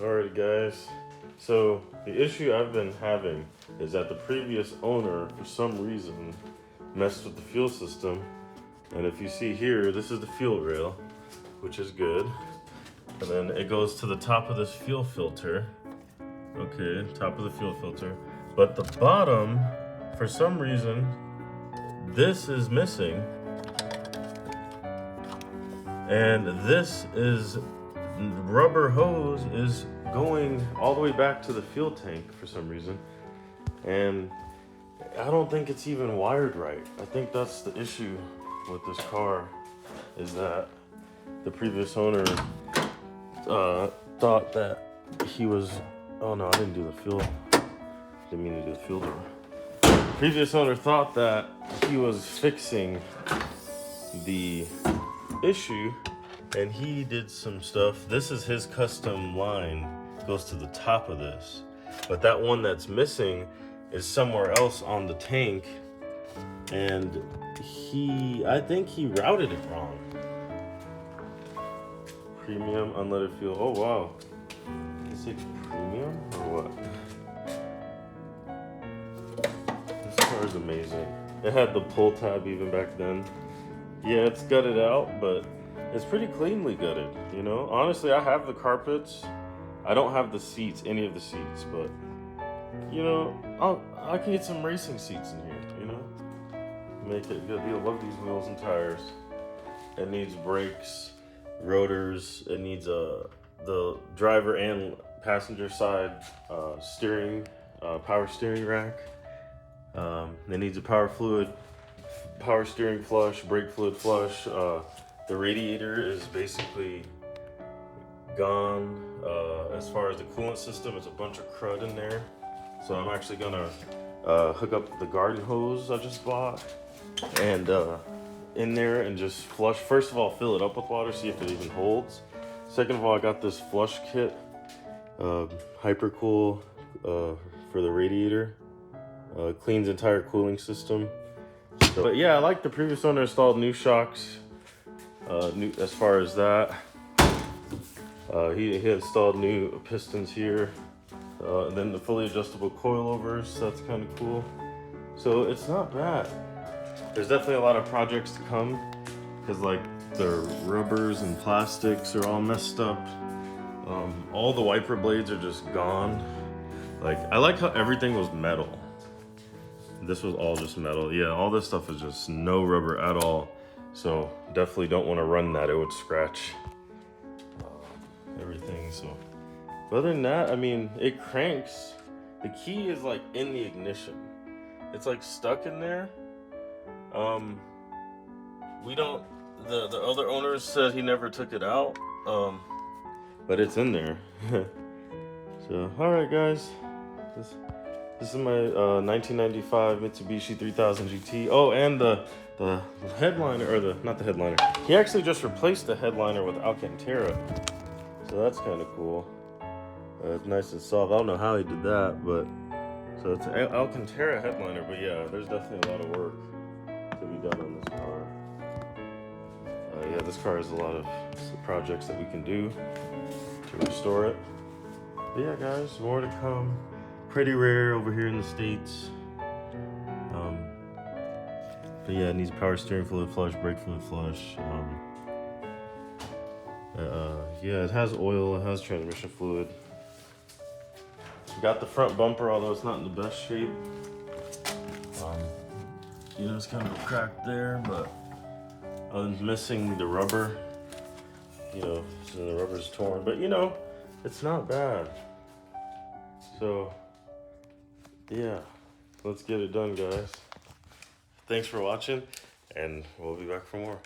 Alright guys, so the issue I've been having is that the previous owner, for some reason, messed with the fuel system. And if you see here, this is the fuel rail, which is good. And then it goes to the top of this fuel filter. Okay, top of the fuel filter. But the bottom, for some reason, this is missing. And this is rubber hose is going all the way back to the fuel tank for some reason. And I don't think it's even wired right. I think that's the issue with this car, is that the previous owner thought that he was, oh no, I didn't do the fuel. Didn't mean to do the fuel door. The previous owner thought that he was fixing the issue, and he did some stuff. This is his custom line, goes to the top of this, but that one that's missing is somewhere else on the tank, and I think he routed it wrong. Premium unleaded fuel. Oh wow, is it premium or what? This car is amazing. It had the pull tab even back then. Yeah, it's gutted out, but it's pretty cleanly gutted, you know? Honestly, I have the carpets. I don't have the seats, any of the seats, but, you know, I can get some racing seats in here, you know? Make it good. I love these wheels and tires. It needs brakes, rotors. It needs the driver and passenger side steering, power steering rack. It needs a power fluid, power steering flush, brake fluid flush. The radiator is basically gone. As far as the coolant system, it's a bunch of crud in there. So I'm actually gonna hook up the garden hose I just bought and in there and just flush. First of all, fill it up with water, see if it even holds. Second of all, I got this flush kit, Hypercool for the radiator. Cleans entire cooling system. So, but yeah, I like the previous owner installed new shocks. New as far as that, he installed new pistons here, and then the fully adjustable coilovers. So that's kind of cool. So it's not bad. There's definitely a lot of projects to come because like the rubbers and plastics are all messed up. All the wiper blades are just gone. Like I like how everything was metal. This was all just metal. Yeah, all this stuff is just no rubber at all. So definitely don't want to run that. It would scratch everything. So, but other than that, I mean, it cranks. The key is like in the ignition. It's like stuck in there. We don't. The other owner said he never took it out. But it's in there. So, all right, guys. This is my 1995 Mitsubishi 3000GT. Oh, and the headliner, or not the headliner. He actually just replaced the headliner with Alcantara. So that's kind of cool. It's nice and soft. I don't know how he did that, but so it's an Alcantara headliner. But yeah, there's definitely a lot of work to be done on this car. Yeah, this car has a lot of projects that we can do to restore it. But yeah, guys, more to come. Pretty rare over here in the States. But yeah, it needs power steering fluid flush, brake fluid flush. Yeah, it has oil, it has transmission fluid. Got the front bumper, although it's not in the best shape. You know, it's kind of cracked there, but I'm missing the rubber. You know, so the rubber's torn, but you know, it's not bad. So, yeah, let's get it done, guys. Thanks for watching, and we'll be back for more.